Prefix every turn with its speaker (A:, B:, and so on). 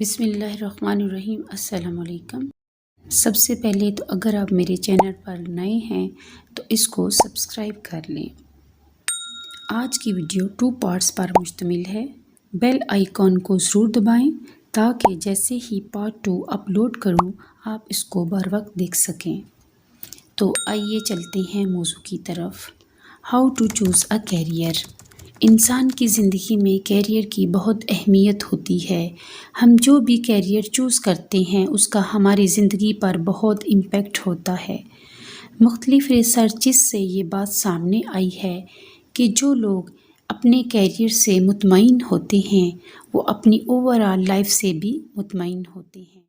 A: بسم اللہ الرحمن الرحیم۔ السلام علیکم۔ سب سے پہلے تو اگر آپ میرے چینل پر نئے ہیں تو اس کو سبسکرائب کر لیں۔ آج کی ویڈیو 2 پارٹس پر مشتمل ہے۔ بیل آئیکن کو ضرور دبائیں تاکہ جیسے ہی پارٹ 2 اپلوڈ کروں آپ اس کو بر وقت دیکھ سکیں۔ تو آئیے چلتے ہیں موضوع کی طرف۔ How to choose a career. انسان کی زندگی میں کیریئر کی بہت اہمیت ہوتی ہے۔ ہم جو بھی کیریئر چوز کرتے ہیں اس کا ہماری زندگی پر بہت امپیکٹ ہوتا ہے۔ مختلف ریسرچز سے یہ بات سامنے آئی ہے کہ جو لوگ اپنے کیریئر سے مطمئن ہوتے ہیں وہ اپنی اوورآل لائف سے بھی مطمئن ہوتے ہیں۔